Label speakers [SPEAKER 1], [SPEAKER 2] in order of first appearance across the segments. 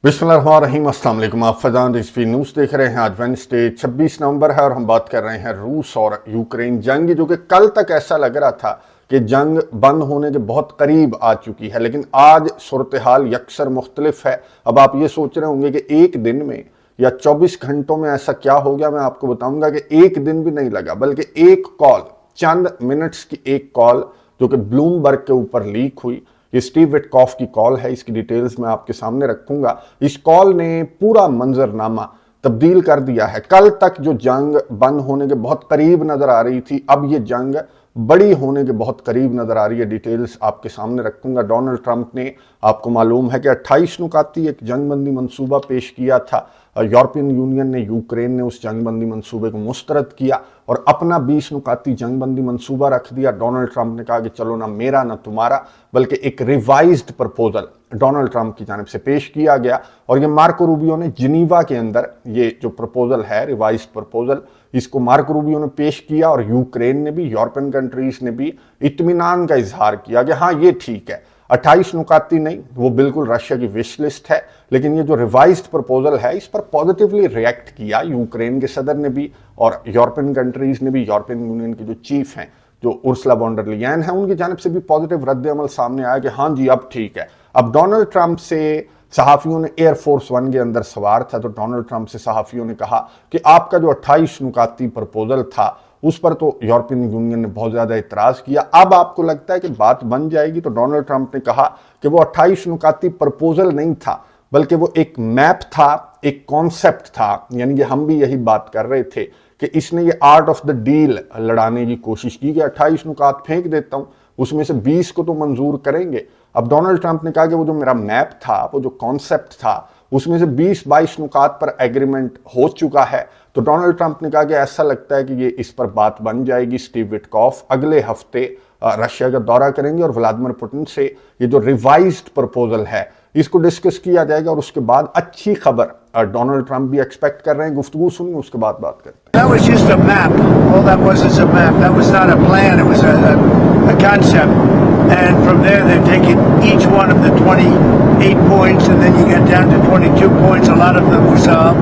[SPEAKER 1] बिस्मिल्लाहिर्रहमानिर्रहीम, अस्सलाम वालेकुम। आप फैज़ान रिजवी न्यूज़ देख रहे हैं। आज वेडनेसडे 26 नवंबर है और हम बात कर रहे हैं रूस और यूक्रेन जंग, जो कि कल तक ऐसा लग रहा था कि जंग बंद होने के बहुत करीब आ चुकी है, लेकिन आज सूरत हाल यकसर मुख्तलिफ है। अब आप ये सोच रहे होंगे कि एक दिन में या 24 घंटों में ऐसा क्या हो गया। मैं आपको बताऊंगा कि एक दिन भी नहीं लगा, बल्कि एक कॉल, चंद मिनट्स की एक कॉल जो कि ब्लूमबर्ग के ऊपर लीक हुई। ये स्टीव विटकॉफ की कॉल है, इसकी डिटेल्स मैं आपके सामने रखूंगा। इस कॉल ने पूरा मंजरनामा तब्दील कर दिया है। कल तक जो जंग बंद होने के बहुत करीब नजर आ रही थी, अब ये जंग बड़ी होने के बहुत करीब नजर आ रही है। डिटेल्स आपके सामने रखूंगा। डोनाल्ड ट्रंप ने, आपको मालूम है कि 28 नुकाती एक जंगबंदी मंसूबा पेश किया था। यूरोपियन यूनियन ने, यूक्रेन ने उस जंगबंदी मंसूबे को मुस्तरद किया और अपना 20 नुकाती जंगबंदी मंसूबा रख दिया। डोनाल्ड ट्रंप ने कहा कि चलो ना मेरा ना तुम्हारा, बल्कि एक रिवाइज्ड प्रपोजल डोनाल्ड ट्रंप की जानिब से पेश किया गया और ये मार्को रूबियो ने जिनीवा के अंदर ये जो प्रपोजल है, रिवाइज्ड प्रपोजल, इसको मार्को रूबियो ने पेश किया और यूक्रेन ने भी, यूरोपियन कंट्रीज ने भी इत्मीनान का इजहार किया कि हाँ ये ठीक है। 28 नुकाती नहीं, वो बिल्कुल रशिया की विश लिस्ट है, लेकिन ये जो रिवाइज्ड प्रपोजल है इस पर पॉजिटिवली रिएक्ट किया यूक्रेन के सदर ने भी और यूरोपियन कंट्रीज ने भी। यूरोपियन यूनियन के जो चीफ हैं, जो उर्सुला वॉन डर लेयन है, उनकी जानिब से भी पॉजिटिव रद्द अमल सामने आया कि हाँ जी अब ठीक है। अब डोनाल्ड ट्रंप से सहाफ़ियों ने, एयरफोर्स वन के अंदर सवार था, तो डोनाल्ड ट्रंप से सहाफ़ियों ने कहा कि आपका जो 28 नुकाती प्रपोजल था उस पर तो यूरोपियन यूनियन ने बहुत ज़्यादा इतराज़ किया, अब आपको लगता है कि बात बन जाएगी? तो डोनाल्ड ट्रंप ने कहा कि वो 28 नुकाती प्रपोजल नहीं था, बल्कि वो एक मैप था, एक कॉन्सेप्ट था। यानी कि हम भी यही बात कर रहे थे कि इसने ये आर्ट ऑफ द डील लड़ाने की कोशिश की कि 28 नुकात फेंक देता हूं, उसमें से 20 को तो मंजूर करेंगे। अब डोनाल्ड ट्रंप ने कहा कि वो जो मेरा मैप था, वो जो कॉन्सेप्ट था, उसमें से 20-22 नुकात पर एग्रीमेंट हो चुका है। तो डोनाल्ड ट्रंप ने कहा कि ऐसा लगता है कि ये इस पर बात बन जाएगी। स्टीव विटकॉफ अगले हफ्ते रशिया का दौरा करेंगे और व्लादिमीर पुतिन से ये जो रिवाइज्ड प्रपोजल है इसको डिस्कस किया जाएगा और उसके बाद अच्छी खबर डोनाल्ड ट्रंप भी एक्सपेक्ट कर रहे हैं। गुफ्तगू सुनिए, उसके बाद बात करते हैं।
[SPEAKER 2] That was just a map. All that was is a map. That was not a plan. It was a concept. And from there, they're taking each one of the 28 points, and then you get down to 22 points. A lot of them were solved,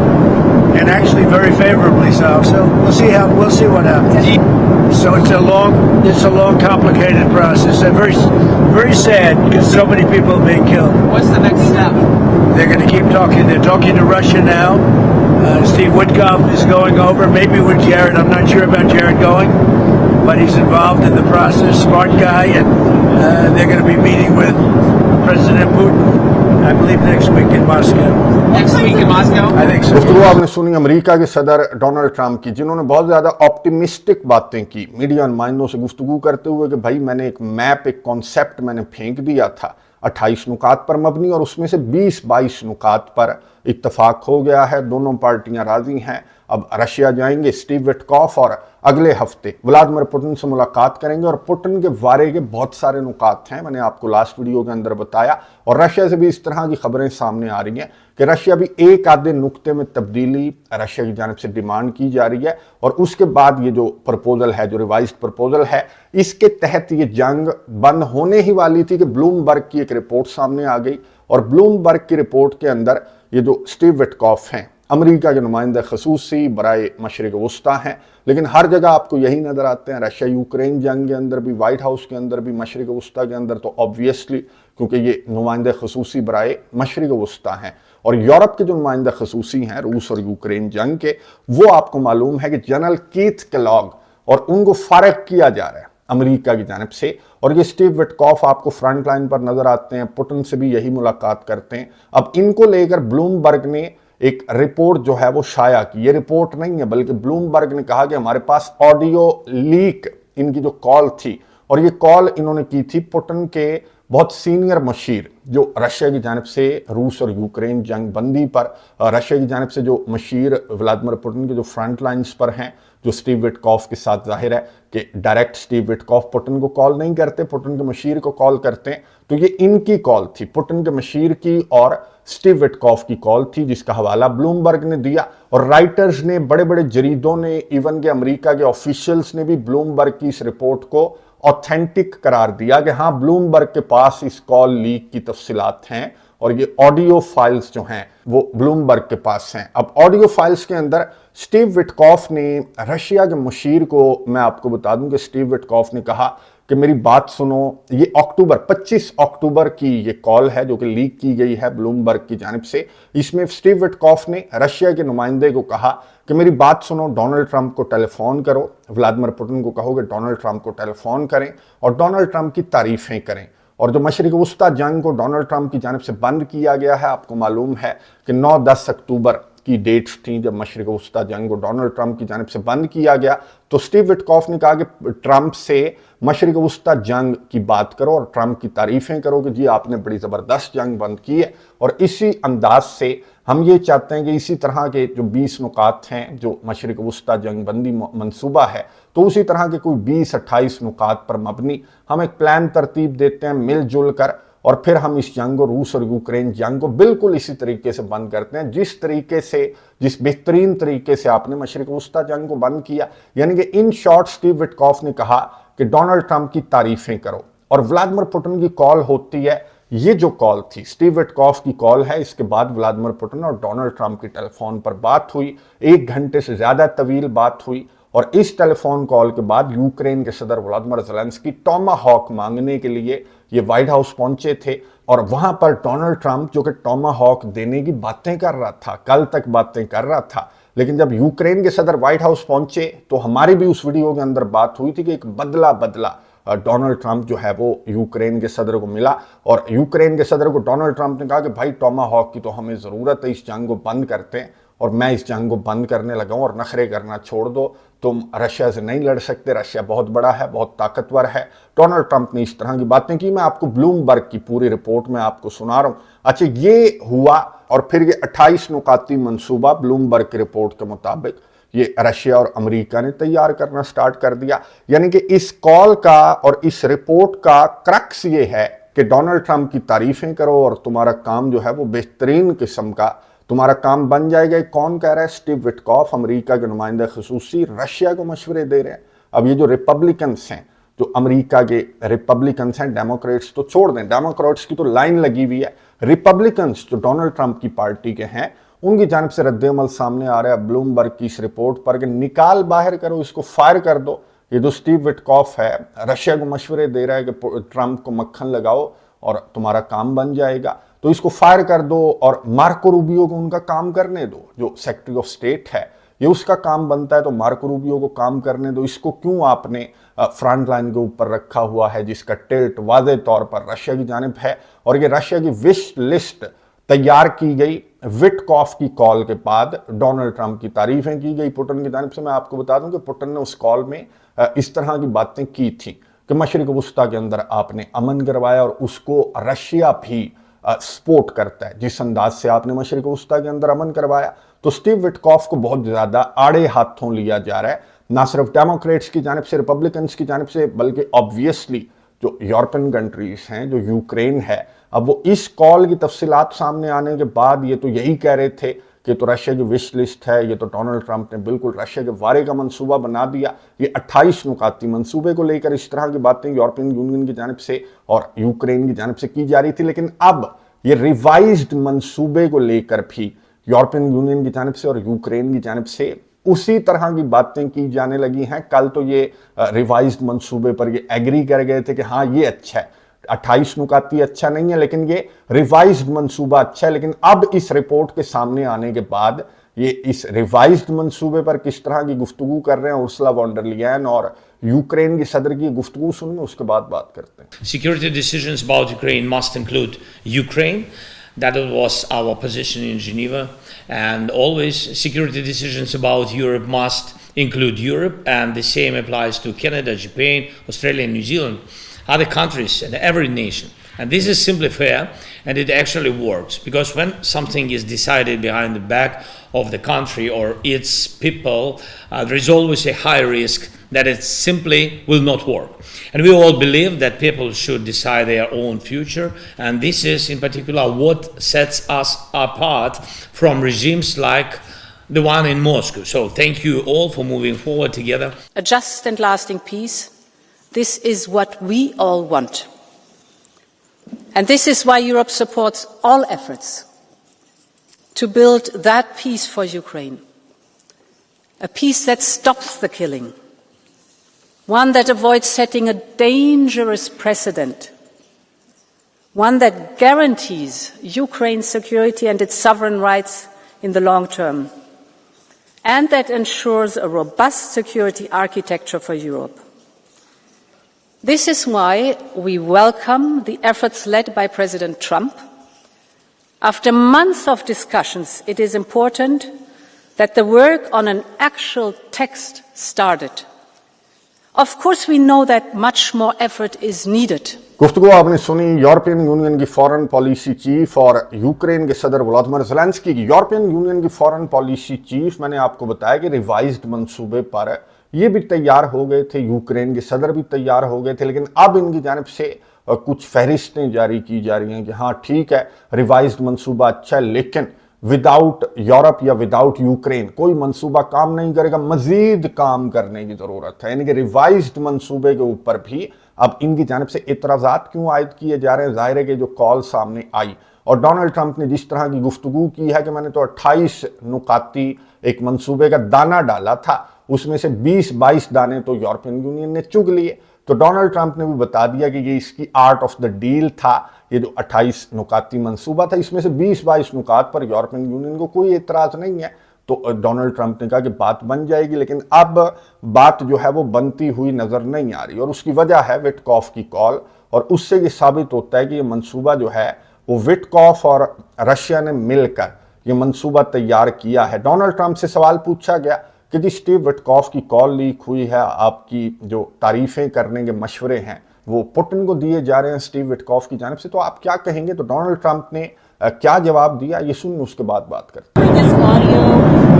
[SPEAKER 2] and actually very favorably solved. So we'll see what happens. So it's a long, complicated process, and very sad because so many people are being killed.
[SPEAKER 3] What's the next step?
[SPEAKER 2] They're going to keep talking. They're talking to Russia now. Steve Witkoff is going over, maybe with Jared. I'm not sure about Jared going, but he's involved in the process. Smart guy, and they're going to be meeting with President Putin, I believe, next week in Moscow.
[SPEAKER 3] Next week in Moscow?
[SPEAKER 2] I think so.
[SPEAKER 1] गुफ्तगू आपने सुनी America के सदर Donald Trump की, जिन्होंने बहुत ज़्यादा optimistic बातें की मीडिया नुमाइंदों से गुफ्तगू करते हुए कि भाई मैंने एक मैप, एक कॉन्सेप्ट मैंने फेंक दिया था 28 नुकात पर मबनी और उसमें से 20-22 नुकात पर इत्तफाक हो गया है। दोनों पार्टियां राजी हैं। अब रशिया जाएंगे स्टीव विटकॉफ और अगले हफ्ते व्लादिमीर पुतिन से मुलाकात करेंगे और पुतिन के बारे के बहुत सारे नुकात हैं, मैंने आपको लास्ट वीडियो के अंदर बताया। और रशिया से भी इस तरह की खबरें सामने आ रही हैं कि रशिया भी एक आधे नुक्ते में तब्दीली रशिया की जानिब से डिमांड की जा रही है और उसके बाद ये जो प्रपोजल है, जो रिवाइज्ड प्रपोजल है, इसके तहत ये जंग बंद होने ही वाली थी कि ब्लूमबर्ग की एक रिपोर्ट सामने आ गई और ब्लूमबर्ग की रिपोर्ट के अंदर ये जो स्टीव विटकॉफ हैं, अमेरिका के नुमाइंदा खसूसी बराए मशरिक वस्ता हैं, लेकिन हर जगह आपको यही नज़र आते हैं। रशिया यूक्रेन जंग के अंदर भी, व्हाइट हाउस के अंदर भी, मशरिक वस्ता के अंदर तो ऑब्वियसली क्योंकि ये नुमाइंदा खसूसी बराए मशरिक वस्ता हैं। और यूरोप के जो नुमाइंदा खसूसी हैं रूस और यूक्रेन जंग के, वो आपको मालूम है कि जनरल कीथ केलॉग, और उनको फ़र्क किया जा रहा है अमेरिका की जानिब से। और ये स्टीव विटकॉफ आपको फ्रंट लाइन पर नजर आते हैं, पुतिन से भी यही मुलाकात करते हैं। अब इनको लेकर ब्लूमबर्ग ने एक रिपोर्ट जो है वो शाया की। ये रिपोर्ट नहीं है, बल्कि ब्लूमबर्ग ने कहा कि हमारे पास ऑडियो लीक, इनकी जो कॉल थी, और ये कॉल इन्होंने की थी पुतिन के बहुत सीनियर मशीर, जो रशिया की जानिब से रूस और यूक्रेन जंग बंदी पर रशिया की जानिब से जो मशीर व्लादिमीर पुतिन के जो फ्रंट लाइन्स पर हैं, जो स्टीव विटकॉफ के साथ जाहिर है कि डायरेक्ट स्टीव विटकॉफ पुतिन को कॉल नहीं करते, पुतिन के मशीर को कॉल करते हैं। तो ये इनकी कॉल थी, पुतिन के मशीर की और स्टीव विटकॉफ की कॉल थी, जिसका हवाला ब्लूमबर्ग ने दिया और राइटर्स ने, बड़े बड़े जरीदों ने, इवन के अमेरिका के ऑफिशियल्स ने भी ब्लूमबर्ग की इस रिपोर्ट को ऑथेंटिक करार दिया कि हाँ, ब्लूमबर्ग के पास इस कॉल लीक की तफसीलात हैं और ये ऑडियो फाइल्स जो हैं वो ब्लूमबर्ग के पास हैं। अब ऑडियो फाइल्स के अंदर स्टीव विटकॉफ ने रशिया के मुशीर को, मैं आपको बता दूं कि स्टीव विटकॉफ ने कहा कि मेरी बात सुनो। ये 25 अक्टूबर की ये कॉल है जो कि लीक की गई है ब्लूमबर्ग की जानिब से। इसमें स्टीव विटकॉफ ने रशिया के नुमाइंदे को कहा कि मेरी बात सुनो, डोनाल्ड ट्रंप को टेलीफोन करो, व्लादिमीर पुतिन को कहो कि डोनाल्ड ट्रंप को टेलीफोन करें और डोनाल्ड ट्रंप की तारीफें करें। और जो मशरिक वस्ता जंग को डोनाल्ड ट्रंप की जानिब से बंद किया गया है, आपको मालूम है कि 9-10 अक्टूबर की डेट्स थी जब मशरिक वस्ता जंग को डोनाल्ड ट्रंप की जानिब से बंद किया गया। तो स्टीव विटकॉफ ने कहा कि ट्रंप से मशरिक वस्ता जंग की बात करो और ट्रंप की तारीफें करो कि जी आपने बड़ी ज़बरदस्त जंग बंद की है। और इसी अंदाज से हम ये चाहते हैं कि इसी तरह के जो 20 नुकात हैं जो मशरिक वस्ता जंग बंदी मंसूबा है, तो उसी तरह के कोई 20-28 नुकात पर मबनी हम एक प्लान तरतीब देते हैं मिलजुल कर, और फिर हम इस जंग को, रूस और यूक्रेन जंग को बिल्कुल इसी तरीके से बंद करते हैं जिस तरीके से, जिस बेहतरीन तरीके से आपने मशरिक वस्ता जंग को बंद किया। यानी कि इन शॉर्ट स्टीव विटकॉफ ने कहा कि डोनाल्ड ट्रंप की तारीफें करो। और व्लादिमीर पुतिन की कॉल होती है, ये जो कॉल थी स्टीव विटकॉफ की कॉल है। इसके बाद व्लादिमीर पुतिन और डोनाल्ड ट्रंप की टेलीफोन पर बात हुई, 1 घंटे से ज्यादा तवील बात हुई। और इस टेलीफोन कॉल के बाद यूक्रेन के सदर व्लादिमीर ज़ेलेंस्की टॉमाहॉक मांगने के लिए ये व्हाइट हाउस पहुंचे थे। और वहां पर डोनाल्ड ट्रंप जो कि टॉमाहॉक देने की बातें कर रहा था, कल तक बातें कर रहा था, लेकिन जब यूक्रेन के सदर व्हाइट हाउस पहुंचे तो हमारी भी उस वीडियो के अंदर बात हुई थी कि एक बदला डोनाल्ड ट्रंप जो है वो यूक्रेन के सदर को मिला। और यूक्रेन के सदर को डोनाल्ड ट्रंप ने कहा कि भाई टॉमाहॉक की तो हमें ज़रूरत है, इस जंग को बंद करते हैं और मैं इस जंग को बंद करने लगा हूं और नखरे करना छोड़ दो, तुम रशिया से नहीं लड़ सकते, रशिया बहुत बड़ा है, बहुत ताकतवर है। डोनाल्ड ट्रंप ने इस तरह की बातें की। मैं आपको ब्लूमबर्ग की पूरी रिपोर्ट में आपको सुना रहा हूं। अच्छा, ये हुआ और फिर ये 28 नुकाती मंसूबा ब्लूमबर्ग की रिपोर्ट के मुताबिक ये रशिया और अमेरिका ने तैयार करना स्टार्ट कर दिया। यानी कि इस कॉल का और इस रिपोर्ट का क्रक्स ये है कि डोनाल्ड ट्रंप की तारीफें करो और तुम्हारा काम जो है वो बेहतरीन किस्म का तुम्हारा काम बन जाएगा। कौन कह रहा है? स्टीव विटकॉफ, अमेरिका के नुमाइंदा खसूसी, रशिया को मशवरे दे रहे हैं। अब ये जो रिपब्लिकन्स हैं, जो अमेरिका के रिपब्लिकन्स हैं, डेमोक्रेट्स तो छोड़ दें, डेमोक्रेट्स की तो लाइन लगी हुई है, रिपब्लिकन्स जो डोनाल्ड ट्रंप की पार्टी के हैं उनकी जानिब से रद्द-ए-अमल सामने आ रहा है ब्लूमबर्ग की इस रिपोर्ट पर कि निकाल बाहर करो, इसको फायर कर दो। ये जो स्टीव विटकॉफ है रशिया को मशवरे दे रहा है कि ट्रंप को मक्खन लगाओ और तुम्हारा काम बन जाएगा, तो इसको फायर कर दो और मार्को रूबियो को उनका काम करने दो। जो सेक्रेटरी ऑफ स्टेट है ये उसका काम बनता है, तो मार्को रूबियो को काम करने दो। इसको क्यों आपने फ्रंट लाइन के ऊपर रखा हुआ है जिसका टिल्ट वाज़े तौर पर रशिया की जानिब है। और ये रशिया की विश लिस्ट तैयार की गई विटकॉफ की कॉल के बाद, डोनाल्ड ट्रंप की तारीफें की गई पुतिन की जानिब से। मैं आपको बता दूं कि पुतिन ने उस कॉल में इस तरह की बातें की थी कि मशरिक वस्ता के अंदर आपने अमन करवाया और उसको रशिया भी सपोर्ट करता है जिस अंदाज से आपने मशरिक वस्ता के अंदर अमन करवाया। तो स्टीव विटकॉफ को बहुत ज्यादा आड़े हाथों लिया जा रहा है, ना सिर्फ डेमोक्रेट्स की जानिब से, रिपब्लिकन्स की जानिब से, बल्कि ऑब्वियसली जो यूरोपियन कंट्रीज हैं, जो यूक्रेन है। अब वो इस कॉल की तफसीलात सामने आने के बाद ये तो यही कह रहे थे कि तो रशिया की विश लिस्ट है, ये तो डोनाल्ड ट्रंप ने बिल्कुल रशिया के वारे का मंसूबा बना दिया। ये 28 नुकाती मंसूबे को लेकर इस तरह की बातें यूरोपियन यूनियन की जानिब से और यूक्रेन की जानिब से की जा रही थी। लेकिन अब ये रिवाइज्ड मंसूबे को लेकर भी यूरोपियन यूनियन की जानिब से और यूक्रेन की जानिब से उसी तरह की बातें की जाने लगी हैं। कल तो ये रिवाइज्ड मंसूबे पर ये एग्री कर गए थे कि हाँ ये अच्छा है, 28 नुकाती अच्छा नहीं है लेकिन ये रिवाइज्ड मंसूबा अच्छा है। लेकिन अब इस रिपोर्ट के सामने आने के बाद ये इस रिवाइज्ड मंसूबे पर किस तरह की गुफ्तगू कर रहे हैं उर्सुला वॉन डर लियन और यूक्रेन की सदर की गुफ्तगू सुनिए, उसके बाद बात करते हैं।
[SPEAKER 4] Security decisions about Ukraine must include Ukraine. That was our position in Geneva. And always security decisions about Europe must include Europe, and the same applies to Canada, Japan, Australia, New Zealand, other countries and every nation. And this is simply fair, and it actually works, because when something is decided behind the back of the country or its people, there is always a high risk that it simply will not work. And we all believe that people should decide their own future, and this is in particular what sets us apart from regimes like the one in Moscow. So thank you all for moving forward together.
[SPEAKER 5] A just and lasting peace, this is what we all want. And this is why Europe supports all efforts to build that peace for Ukraine. A peace that stops the killing, one that avoids setting a dangerous precedent, one that guarantees Ukraine's security and its sovereign rights in the long term, and that ensures a robust security architecture for Europe. This is why we welcome the efforts led by President Trump. After months of discussions, it is important that the work on an actual text started. Of course, we know that much more effort is needed.
[SPEAKER 1] गुफ्तगू आपने सुनी European union की foreign policy chief और Ukraine के सदर Volodymyr Zelensky की। European union की foreign policy chief मैंने आपको बताया कि रिवाइज्ड मंसूबे पर ये भी तैयार हो गए थे, यूक्रेन के सदर भी तैयार हो गए थे, लेकिन अब इनकी जानिब से कुछ फहरिस्तें जारी की जा रही हैं कि हाँ ठीक है, रिवाइज्ड मंसूबा अच्छा है, लेकिन विदाउट यूरोप या विदाउट यूक्रेन कोई मंसूबा काम नहीं करेगा, मजीद काम करने की जरूरत है। यानी कि रिवाइज्ड मंसूबे के ऊपर भी अब इनकी जानिब से इतराज़ात क्यों आयद किए जा रहे हैं? जाहिर है कि जो कॉल सामने आई और डोनाल्ड ट्रंप ने जिस तरह की गुफ्तगू की है कि मैंने तो 28 नुकाती एक मंसूबे का दाना डाला था, उसमें से 20-22 दाने तो यूरोपियन यूनियन ने चुग लिए। तो डोनाल्ड ट्रंप ने भी बता दिया कि ये इसकी आर्ट ऑफ द डील था, ये जो 28 नुकाती मंसूबा था, इसमें से 20-22 नुकात पर यूरोपियन यूनियन को कोई एतराज़ नहीं है। तो डोनाल्ड ट्रंप ने कहा कि बात बन जाएगी, लेकिन अब बात जो है वो बनती हुई नजर नहीं आ रही और उसकी वजह है विटकॉफ की कॉल। और उससे ये साबित होता है कि ये मंसूबा जो है वो विटकॉफ और रशिया ने मिलकर ये मंसूबा तैयार किया है। डोनाल्ड ट्रंप से सवाल पूछा गया कि जी स्टीव विटकॉफ की कॉल लीक हुई है, आपकी जो तारीफें करने के मशवरे हैं वो पुतिन को दिए जा रहे हैं स्टीव विटकॉफ की जानिब से, तो आप क्या कहेंगे? तो डोनाल्ड ट्रंप ने क्या जवाब दिया, ये सुनिए, उसके बाद बात करते हैं।
[SPEAKER 6] This audio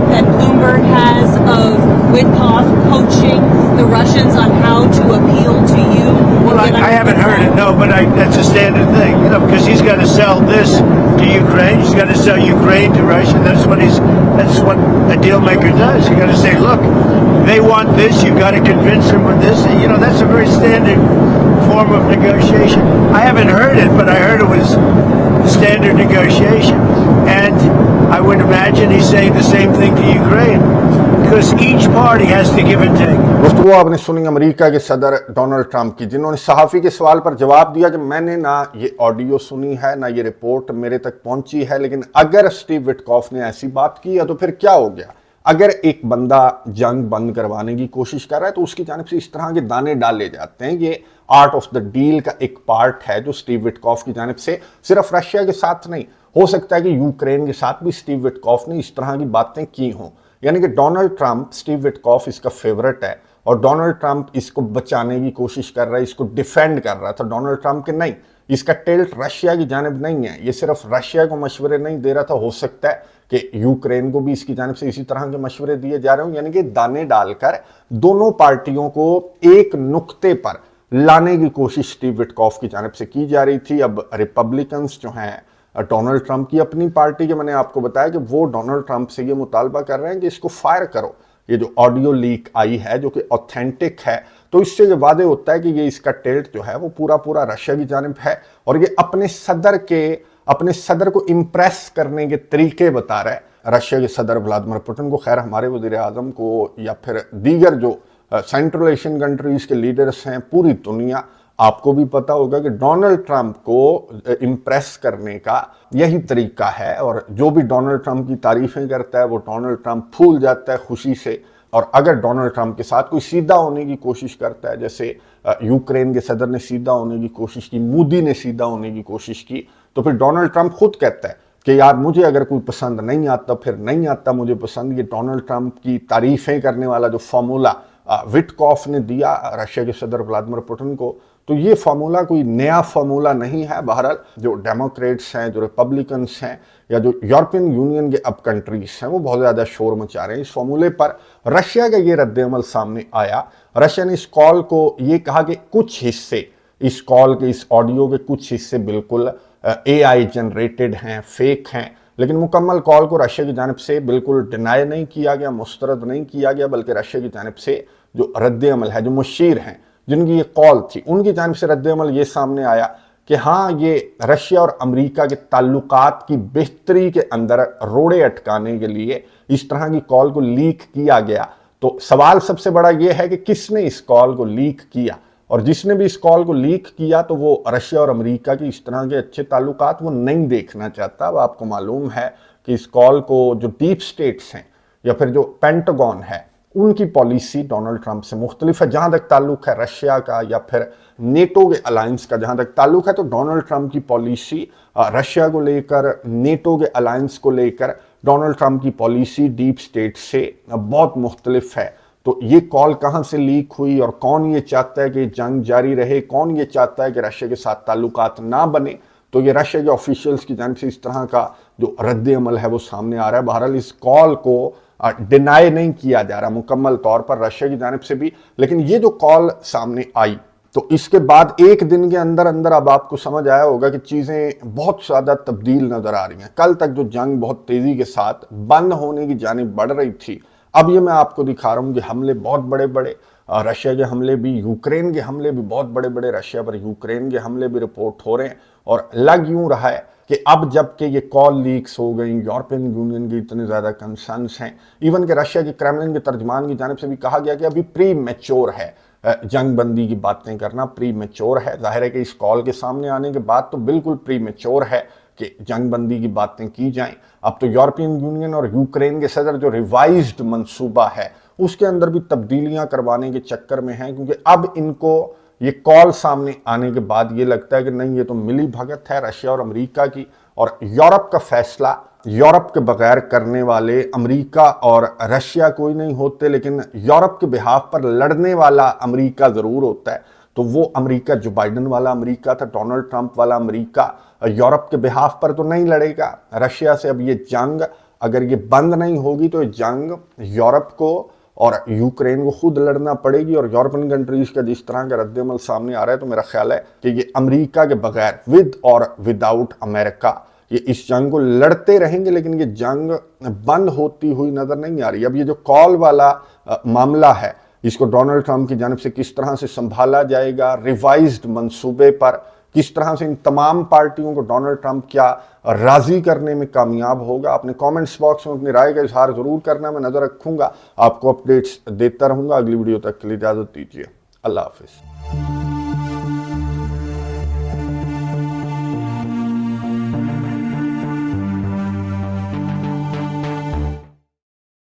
[SPEAKER 6] that Bloomberg has of Witkoff coaching the Russians on how to appeal to you.
[SPEAKER 2] Well, I haven't heard it, no, but that's a standard thing, you know, because he's got to sell this to Ukraine, he's got to sell Ukraine to Russia. That's what a deal maker does. You got to say, look, they want this, you've got to convince them with this. You know, that's a very standard form of negotiation. I haven't heard it, but I heard it was standard negotiation, and I would imagine he's saying the same thing to Ukraine, because each party has to give and take.
[SPEAKER 1] दोस्तों आपने सुनी America के सदर Donald Trump की, जिन्होंने सहाफ़ी के सवाल पर जवाब दिया कि मैंने ना ये ऑडियो सुनी है ना ये रिपोर्ट मेरे तक पहुंची है, लेकिन अगर स्टीव विटकॉफ ने ऐसी बात की है तो फिर क्या हो गया? अगर एक बंदा जंग बंद करवाने की कोशिश कर रहा है तो उसकी जानिब से इस तरह के दाने डाले जाते हैं। ये आर्ट ऑफ द डील का एक पार्ट है जो स्टीव विटकॉफ की जानिब से सिर्फ रशिया के साथ नहीं, हो सकता है कि यूक्रेन के साथ भी स्टीव विटकॉफ ने इस तरह की बातें की हों। यानी कि डोनाल्ड ट्रंप, स्टीव विटकॉफ इसका फेवरेट है और डोनाल्ड ट्रंप इसको बचाने की कोशिश कर रहा है, इसको डिफेंड कर रहा था। डोनाल्ड ट्रंप के नहीं, इसका टिल्ट रशिया की जानिब नहीं है, ये सिर्फ रशिया को मशवरे नहीं दे रहा था, हो सकता है कि यूक्रेन को भी इसकी जानिब से इसी तरह के मशवरे दिए जा रहे हों। यानी कि दाने डालकर दोनों पार्टियों को एक नुक्ते पर लाने की कोशिश स्टीव विटकॉफ की जानिब से की जा रही थी। अब रिपब्लिकन्स जो हैं डोनाल्ड ट्रंप की अपनी पार्टी के, मैंने आपको बताया कि वो डोनाल्ड ट्रंप से ये मुतालबा कर रहे हैं कि इसको फायर करो। ये जो ऑडियो लीक आई है जो कि ऑथेंटिक है, तो इससे ये वादे होता है कि ये इसका टिल्ट जो है वो पूरा रशिया की जानिब है और ये अपने सदर को इम्प्रेस करने के तरीके बता रहा है रशिया के सदर व्लादिमीर पुतिन को। खैर हमारे वज़ीर आज़म को या फिर दीगर जो सेंट्रल एशियन कंट्रीज़ के लीडर्स हैं, पूरी दुनिया, आपको भी पता होगा कि डोनाल्ड ट्रंप को इम्प्रेस करने का यही तरीका है। और जो भी डोनाल्ड ट्रंप की तारीफ़ें करता है वो डोनाल्ड ट्रंप फूल जाता है खुशी से। और अगर डोनाल्ड ट्रंप के साथ कोई सीधा होने की कोशिश करता है, जैसे यूक्रेन के सदर ने सीधा होने की कोशिश की, मोदी ने सीधा होने की कोशिश की, तो फिर डोनाल्ड ट्रंप खुद कहता है कि यार मुझे अगर कोई पसंद नहीं आता फिर नहीं आता मुझे पसंद। ये डोनाल्ड ट्रंप की तारीफ़ें करने वाला जो फार्मूला विटकॉफ ने दिया रशिया के सदर व्लादिमीर पुतिन को, तो ये फार्मूला कोई नया फार्मूला नहीं है। बहरहाल जो डेमोक्रेट्स हैं, जो रिपब्लिकन्स हैं या जो यूरोपियन यूनियन के अब कंट्रीज हैं, वो बहुत ज़्यादा शोर मचा रहे हैं इस फार्मूले पर। रशिया का ये रद्द-ए-अमल सामने आया। रशिया ने इस कॉल को ये कहा कि कुछ हिस्से इस कॉल के, इस ऑडियो के कुछ हिस्से बिल्कुल AI जनरेटेड हैं, फेक हैं, लेकिन मुकम्मल कॉल को रशिया की जानिब से बिल्कुल डिनाई नहीं किया गया, मुस्तरद नहीं किया गया, बल्कि रशिया की जानिब से जो रद्द-ए-अमल है, जो मुशीर हैं जिनकी ये कॉल थी, उनकी जानिब से रद्द-ए-अमल ये सामने आया कि हाँ, ये रशिया और अमेरिका के ताल्लुकात की बेहतरी के अंदर रोड़े अटकाने के लिए इस तरह की कॉल को लीक किया गया। तो सवाल सबसे बड़ा ये है कि किसने इस कॉल को लीक किया, और जिसने भी इस कॉल को लीक किया तो वो रशिया और अमेरिका की इस तरह के अच्छे ताल्लुकात वो नहीं देखना चाहता। अब आपको मालूम है कि इस कॉल को जो डीप स्टेट्स हैं या फिर जो पेंटागन है, उनकी पॉलिसी डोनाल्ड ट्रंप से मुख्तलिफ है। जहां तक ताल्लुक है रशिया का या फिर नेटो के अलायंस का जहां तक ताल्लुक है, तो डोनाल्ड ट्रंप की पॉलिसी रशिया को लेकर, नेटो के अलायंस को लेकर डोनाल्ड ट्रंप की पॉलिसी डीप स्टेट से बहुत मुख्तलिफ है। तो ये कॉल कहां से लीक हुई और कौन ये चाहता है कि जंग जारी रहे, कौन ये चाहता है कि रशिया के साथ ताल्लुकात ना बने, तो ये रशिया के ऑफिशियल्स की जानिब से इस तरह का जो रद्द अमल है वो सामने आ रहा है। बहरहाल इस कॉल को डिनाई नहीं किया जा रहा मुकम्मल तौर पर रशिया की जानिब से भी, लेकिन ये जो कॉल सामने आई तो इसके बाद एक दिन के अंदर अंदर अब आपको समझ आया होगा कि चीज़ें बहुत ज़्यादा तब्दील नज़र आ रही हैं। कल तक जो जंग बहुत तेज़ी के साथ बंद होने की जानिब बढ़ रही थी, अब ये मैं आपको दिखा रहा हूँ कि हमले बहुत बड़े बड़े, रशिया के हमले भी, यूक्रेन के हमले भी बहुत बड़े बड़े, रशिया पर यूक्रेन के हमले भी रिपोर्ट हो रहे हैं। और लग यूं रहा है कि अब जबकि ये कॉल लीक्स हो गई, यूरोपियन यूनियन की इतने ज़्यादा कंसर्न्स हैं, इवन के रशिया के क्रेमलिन के तर्जमान की जानिब से भी कहा गया कि अभी प्री मैच्योर है, जंग बंदी की बातें करना प्री मैच्योर है। जाहिर है कि इस कॉल के सामने आने के बाद तो बिल्कुल प्री मैच्योर है कि जंग बंदी की बातें की जाएं। अब तो यूरोपियन यूनियन और यूक्रेन के सदर जो रिवाइज्ड मंसूबा है उसके अंदर भी तब्दीलियां करवाने के चक्कर में हैं, क्योंकि अब इनको ये कॉल सामने आने के बाद ये लगता है कि नहीं, ये तो मिली भगत है रशिया और अमेरिका की, और यूरोप का फैसला यूरोप के बगैर करने वाले अमेरिका और रशिया कोई नहीं होते, लेकिन यूरोप के बिहाफ पर लड़ने वाला अमेरिका ज़रूर होता है। तो वो अमेरिका जो बाइडन वाला अमेरिका था, डोनाल्ड ट्रंप वाला अमेरिका यूरोप के बिहाफ पर तो नहीं लड़ेगा रशिया से। अब ये जंग अगर ये बंद नहीं होगी तो ये जंग यूरोप को और यूक्रेन को खुद लड़ना पड़ेगी। और यूरोपियन कंट्रीज का जिस तरह का रद्दमल सामने आ रहा है, तो मेरा ख्याल है कि ये अमेरिका के बगैर, विद और विदाउट अमेरिका, ये इस जंग को लड़ते रहेंगे, लेकिन ये जंग बंद होती हुई नजर नहीं आ रही। अब ये जो कॉल वाला मामला है, इसको डोनाल्ड ट्रंप की जानिब से किस तरह से संभाला जाएगा, रिवाइज्ड मंसूबे पर किस तरह से इन तमाम पार्टियों को डोनाल्ड ट्रंप क्या राजी करने में कामयाब होगा। अपने कमेंट्स बॉक्स में अपनी राय का इजहार जरूर करना, मैं नजर रखूंगा, आपको अपडेट्स देता रहूंगा। अगली वीडियो तक के लिए इजाजत दीजिए, अल्लाह हाफिज।